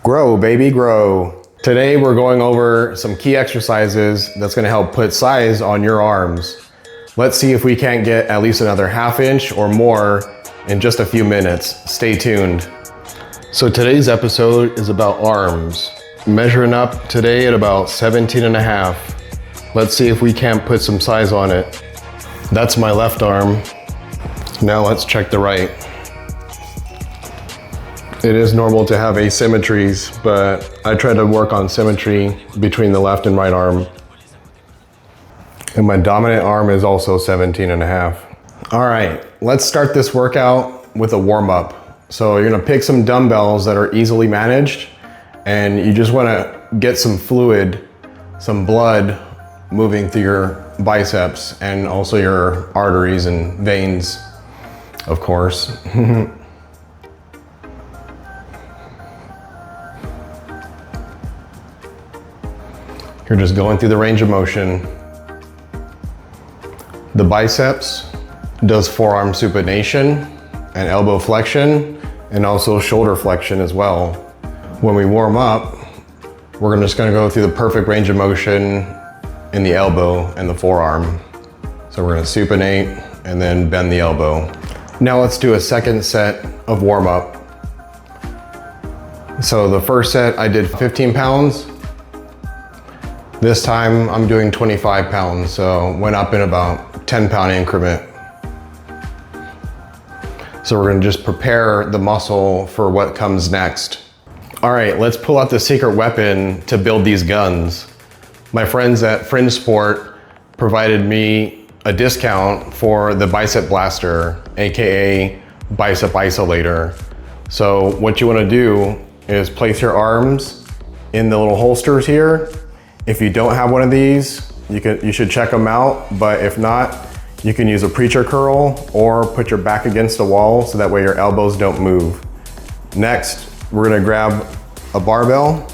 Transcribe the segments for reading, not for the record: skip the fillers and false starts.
Grow, baby, grow. Today we're going over some key exercises that's gonna help put size on your arms. Let's see if we can't get at least another ½ inch or more in just a few minutes. Stay tuned. So today's episode is about arms. Measuring up today at about 17.5. Let's see if we can't put some size on it. That's my left arm. Now let's check the right. It is normal to have asymmetries, but I try to work on symmetry between the left and right arm. And my dominant arm is also 17.5. All right, let's start this workout with a warm-up. So you're gonna pick some dumbbells that are easily managed, and you just wanna get some fluid, some blood moving through your biceps and also your arteries and veins, of course. You're just going through the range of motion. The biceps does forearm supination and elbow flexion and also shoulder flexion as well. When we warm up, we're just gonna go through the perfect range of motion in the elbow and the forearm. So we're gonna supinate and then bend the elbow. Now let's do a second set of warm up. So the first set I did 15 pounds. This time I'm doing 25 pounds, so went up in about 10-pound increment. So we're gonna just prepare the muscle for what comes next. All right, let's pull out the secret weapon to build these guns. My friends at Fringe Sport provided me a discount for the Bicep Blaster, AKA Bicep Isolator. So what you wanna do is place your arms in the little holsters here. If you don't have one of these, you should check them out, but if not, you can use a preacher curl or put your back against the wall so that way your elbows don't move. Next, we're gonna grab a barbell.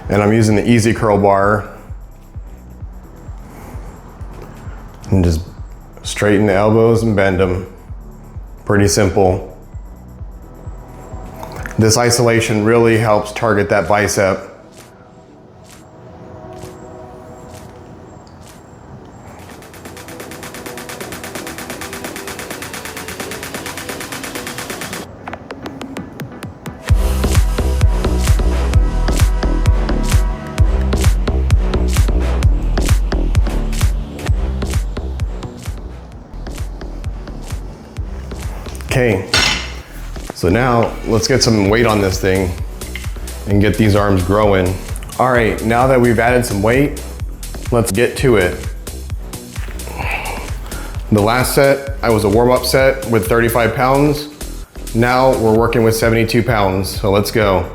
And I'm using the Easy Curl bar. And just straighten the elbows and bend them. Pretty simple. This isolation really helps target that bicep. Okay, so now let's get some weight on this thing and get these arms growing. All right, now that we've added some weight, let's get to it. The last set, I was a warm-up set with 35 pounds. Now we're working with 72 pounds, so let's go.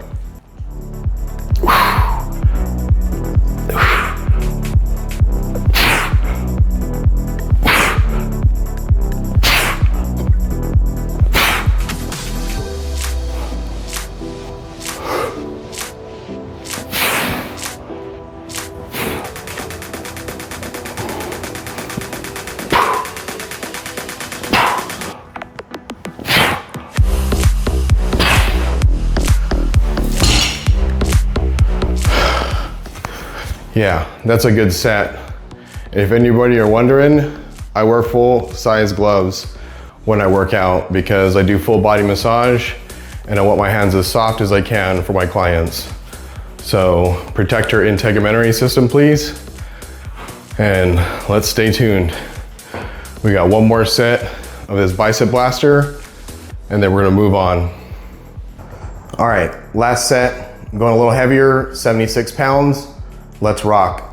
Yeah, that's a good set. If anybody are wondering, I wear full size gloves when I work out because I do full body massage and I want my hands as soft as I can for my clients. So protect your integumentary system, please. And let's stay tuned. We got one more set of this Bicep Blaster and then we're gonna move on. All right, last set, I'm going a little heavier, 76 pounds. Let's rock.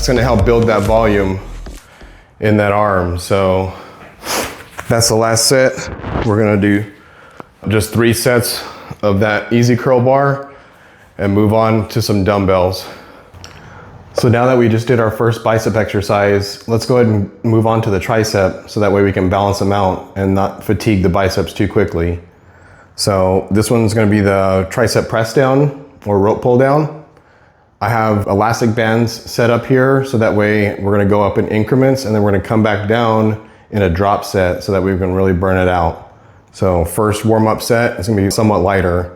that's gonna help build that volume in that arm. So that's the last set. We're gonna do just 3 sets of that easy curl bar and move on to some dumbbells. So now that we just did our first bicep exercise, let's go ahead and move on to the tricep so that way we can balance them out and not fatigue the biceps too quickly. So this one's gonna be the tricep press down or rope pull down. I have elastic bands set up here so that way we're gonna go up in increments and then we're gonna come back down in a drop set so that we can really burn it out. So first warm-up set is gonna be somewhat lighter.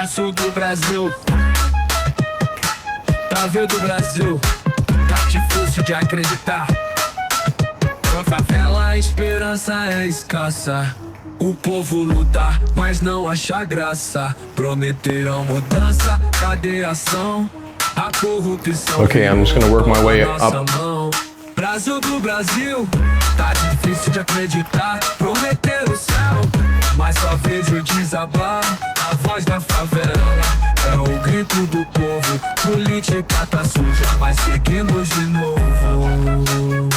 Sul do Brasil, tá vendo o Brasil, tá difícil de acreditar. Na favela a esperança é escassa. O povo luta, mas não acha graça. Prometeram mudança, cadê a ação? A corrupção. Okay, I'm just gonna work my way up. Brasil do Brasil, tá difícil de acreditar. Prometeram o céu, mas só vejo desabar. A voz da favela é o grito do povo. Política tá suja, mas seguimos de novo.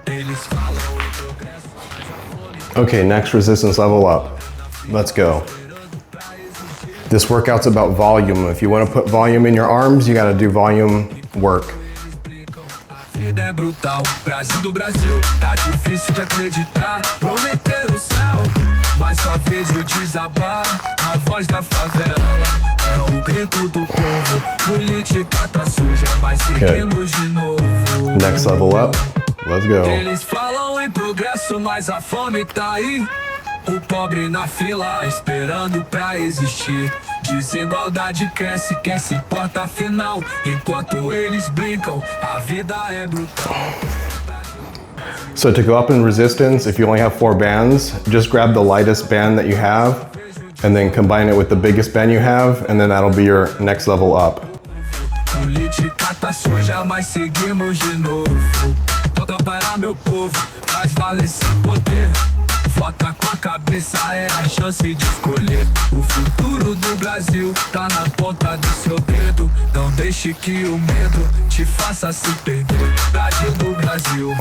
Eles falam em progresso. Okay, next resistance level up. Let's go. This workout's about volume. If you want to put volume in your arms, you got to do volume work. É brutal, Brasil do Brasil, tá difícil de acreditar. Prometeram o céu, mas só vejo desabar. A voz da favela é o grito do povo. Política tá suja, mas seguimos de novo. Next level up, let's go. Eles falam em progresso, mas a fome tá aí. O pobre na fila, esperando pra existir. Desigualdade cresce, quem se importa afinal? Enquanto eles brincam, a vida é brutal. So to go up in resistance, if you only have 4 bands, just grab the lightest band that you have and then combine it with the biggest band you have, and then that'll be your next level up. Política tá suja, mas seguimos de novo. Toca para meu povo, faz valer esse poder. Vota com a cabeça, é a chance de escolher. O futuro do Brasil tá na ponta do seu dedo. Não deixe que o medo te faça se perder. Brasil do Brasil,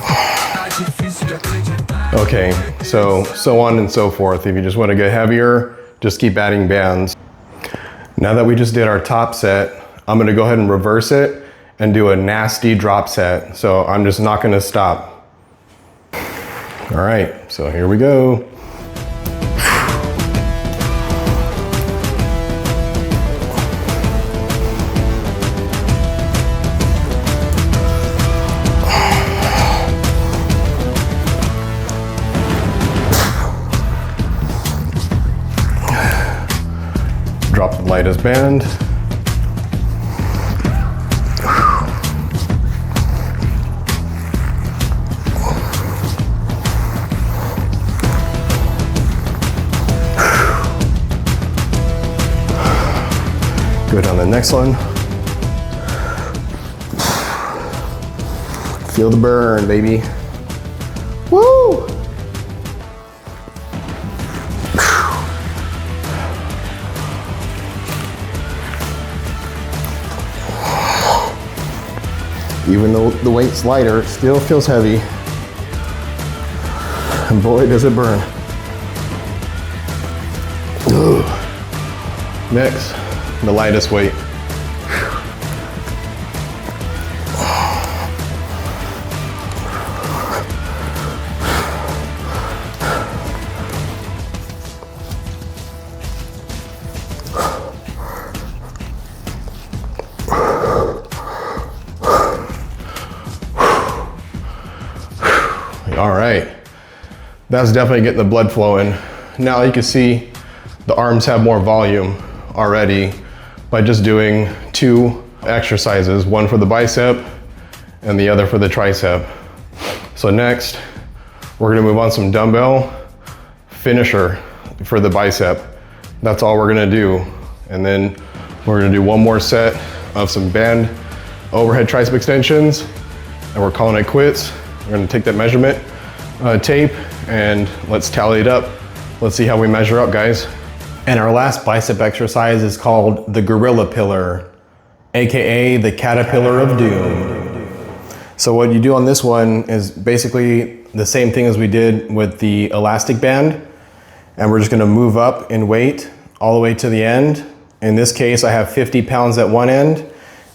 tá difícil de acreditar. Okay, so on and so forth. If you just want to get heavier, just keep adding bands. Now that we just did our top set, I'm going to go ahead and reverse it and do a nasty drop set. So I'm just not going to stop. All right, so here we go. Drop the lightest band. Good on the next one. Feel the burn, baby. Woo! Even though the weight's lighter, it still feels heavy. And boy, does it burn. Ugh. Next, the lightest weight. All right, that's definitely getting the blood flowing. Now you can see the arms have more volume already by just doing 2 exercises, one for the bicep and the other for the tricep. So next, we're gonna move on some dumbbell finisher for the bicep. That's all we're gonna do. And then we're gonna do one more set of some band overhead tricep extensions, and we're calling it quits. We're gonna take that measurement tape and let's tally it up. Let's see how we measure up, guys. And our last bicep exercise is called the gorilla pillar, AKA the caterpillar of doom. So what you do on this one is basically the same thing as we did with the elastic band. And we're just gonna move up in weight all the way to the end. In this case, I have 50 pounds at one end,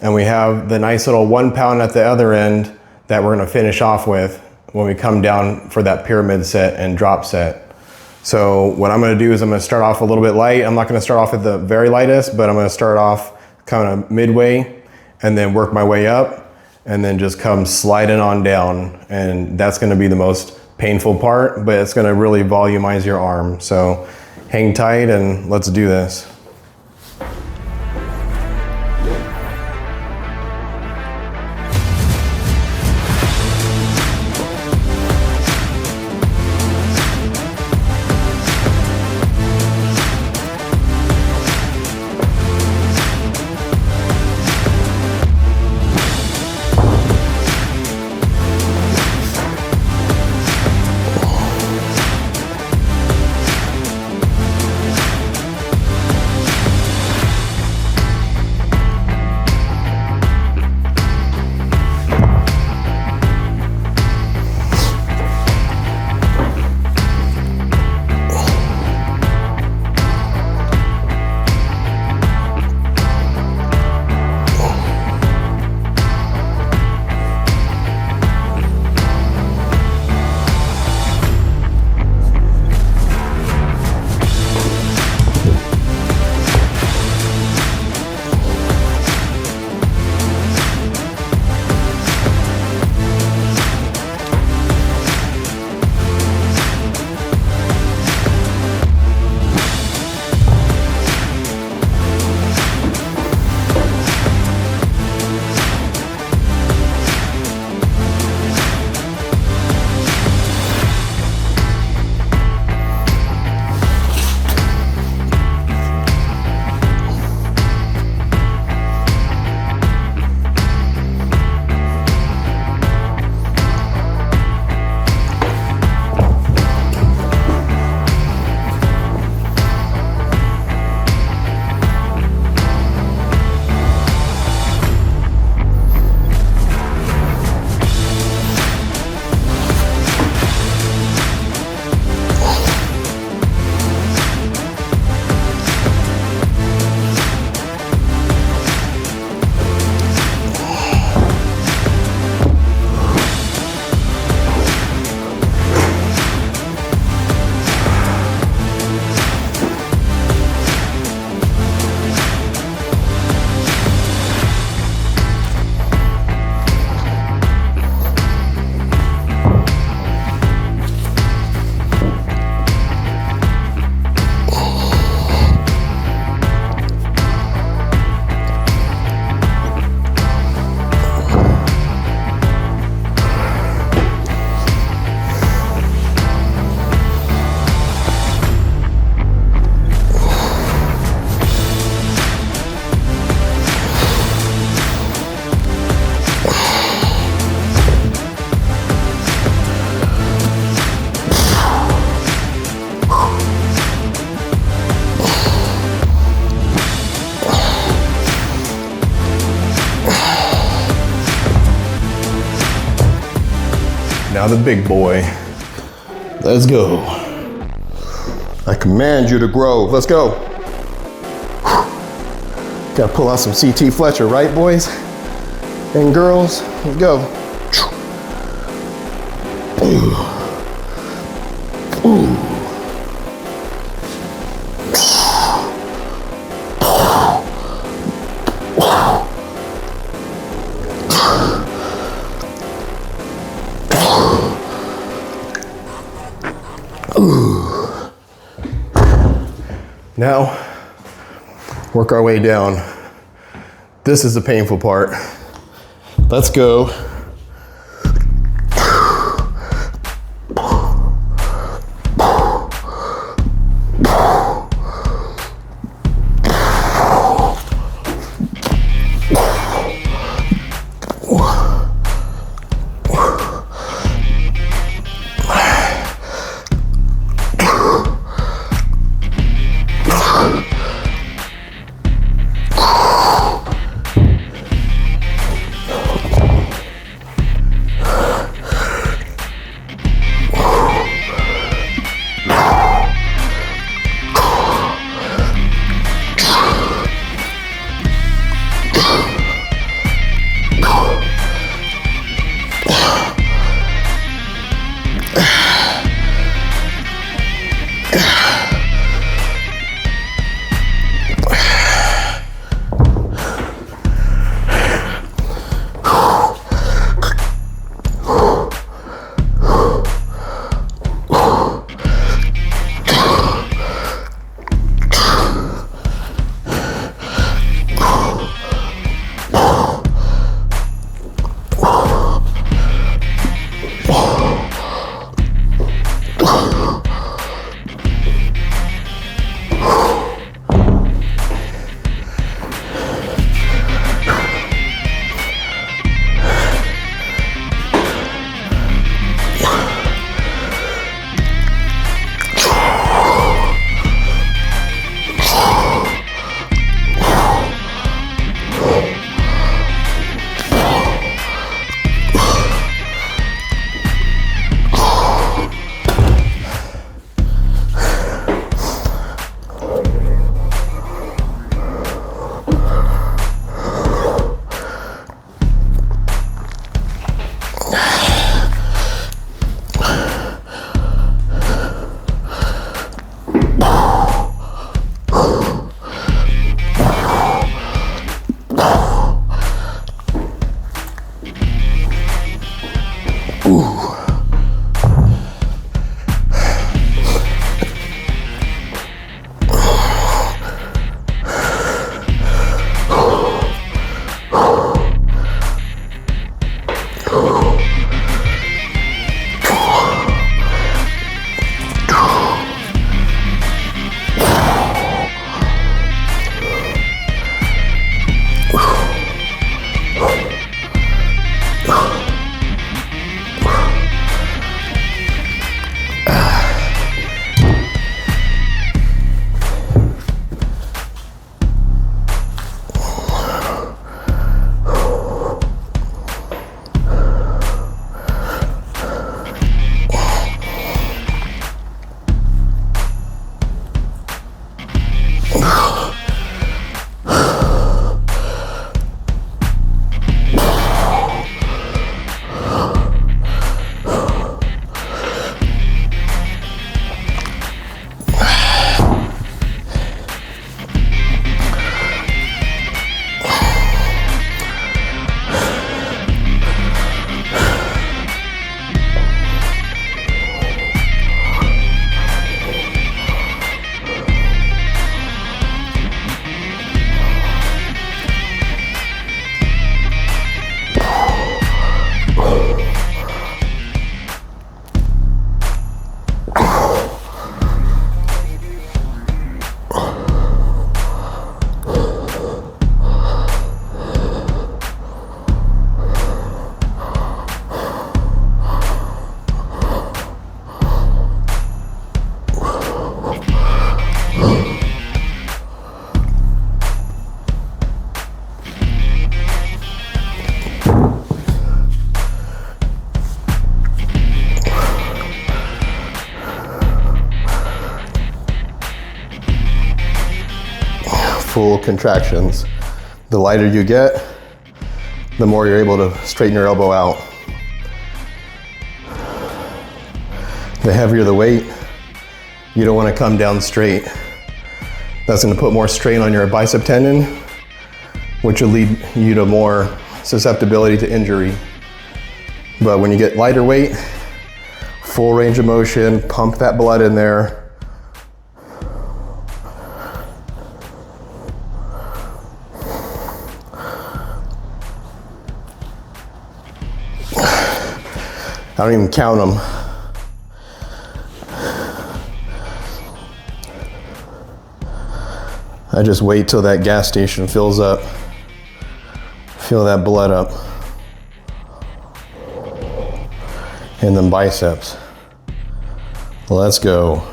and we have the nice little 1 pound at the other end that we're gonna finish off with when we come down for that pyramid set and drop set. So what I'm gonna do is I'm gonna start off a little bit light. I'm not gonna start off at the very lightest, but I'm gonna start off kind of midway and then work my way up and then just come sliding on down. And that's gonna be the most painful part, but it's gonna really volumize your arm. So hang tight and let's do this. Now the big boy. Let's go. I command you to grow. Let's go. Gotta pull out some CT Fletcher, right, boys and girls? Let's go. Ooh. Now, work our way down. This is the painful part. Let's go. full contractions. The lighter you get, the more you're able to straighten your elbow out. The heavier the weight, you don't want to come down straight. That's going to put more strain on your bicep tendon, which will lead you to more susceptibility to injury. But when you get lighter weight, full range of motion, pump that blood in there. I don't even count them. I just wait till that gas station fills up. Fill that blood up. And then biceps. Let's go.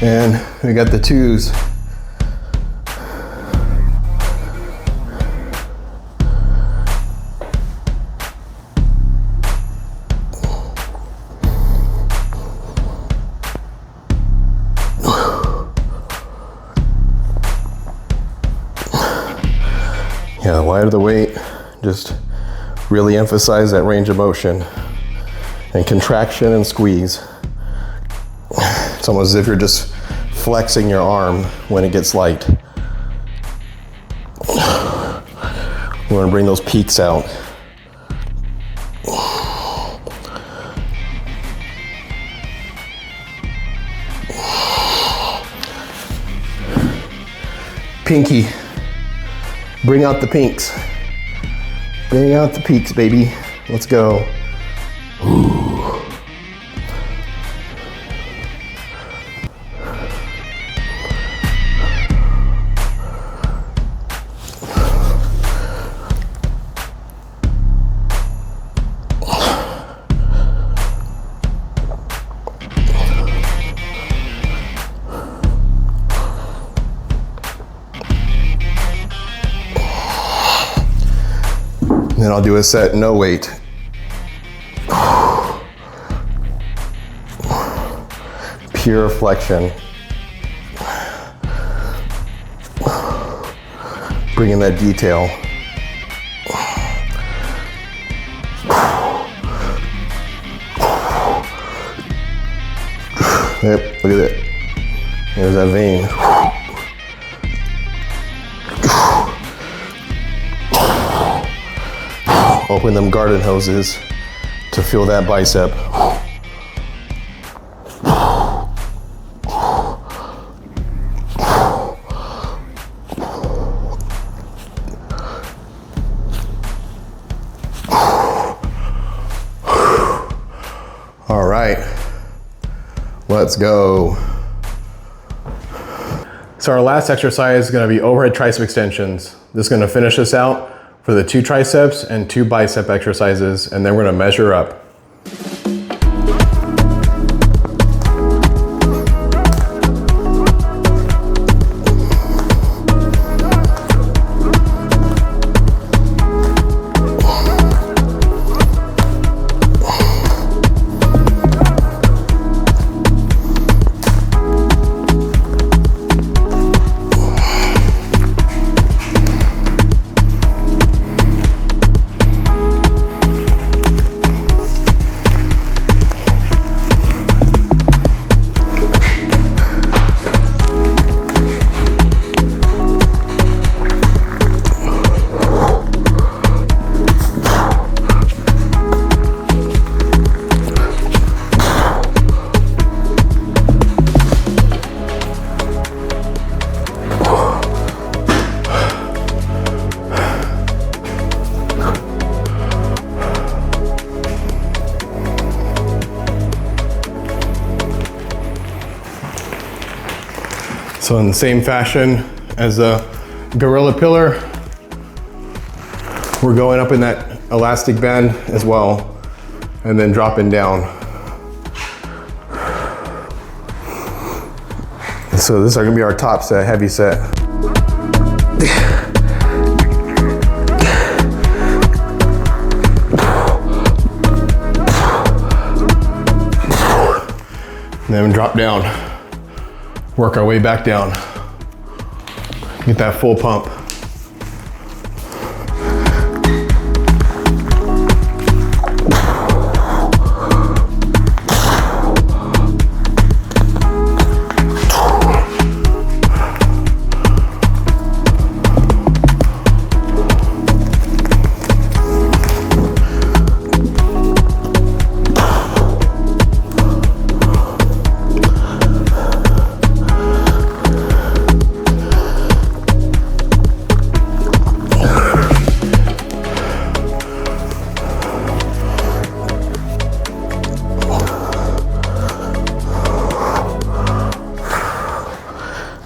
And we got the twos. Yeah, the lighter the weight, just really emphasize that range of motion and contraction and squeeze. It's almost as if you're just flexing your arm when it gets light. We want to bring those peaks out. Pinky, bring out the pinks. Bring out the peaks, baby. Let's go. Ooh. Then I'll do a set no weight. Pure flexion. Bring in that detail. Yep, look at that. There's that vein. Open them garden hoses to feel that bicep. All right, let's go. So our last exercise is going to be overhead tricep extensions. This is going to finish us out for the 2 triceps and 2 bicep exercises, and then we're gonna measure up. So in the same fashion as the gorilla pillar, we're going up in that elastic band as well, and then dropping down. So this is gonna be our top set, heavy set. And then drop down. Work our way back down. Get that full pump.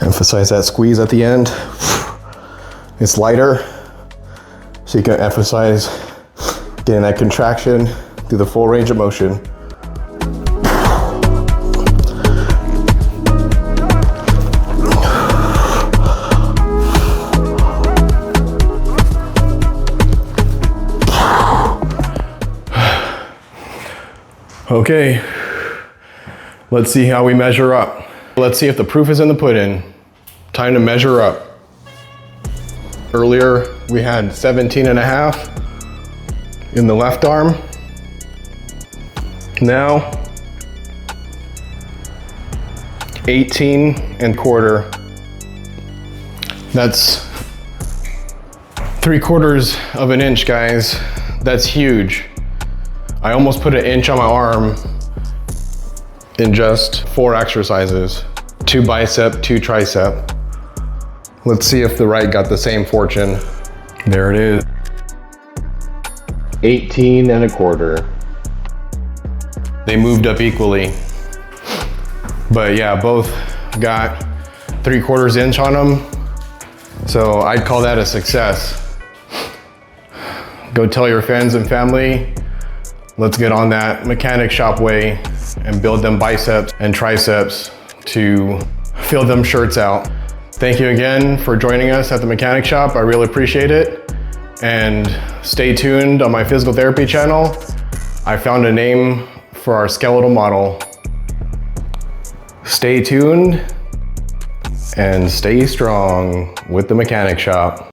Emphasize that squeeze at the end. It's lighter, so you can emphasize getting that contraction through the full range of motion. Okay, let's see how we measure up. Let's see if the proof is in the pudding. Time to measure up. Earlier, we had 17 and a half in the left arm. Now, 18 and quarter. That's 3/4 of an inch, guys. That's huge. I almost put an inch on my arm in just 4 exercises. 2 bicep, 2 tricep. Let's see if the right got the same fortune. There it is. 18 and a quarter. They moved up equally. But yeah, both got 3/4 inch on them. So I'd call that a success. Go tell your friends and family, let's get on that mechanic shop way and build them biceps and triceps to fill them shirts out. Thank you again for joining us at the mechanic shop. I really appreciate it. And stay tuned on my physical therapy channel. I found a name for our skeletal model. Stay tuned and stay strong with the mechanic shop.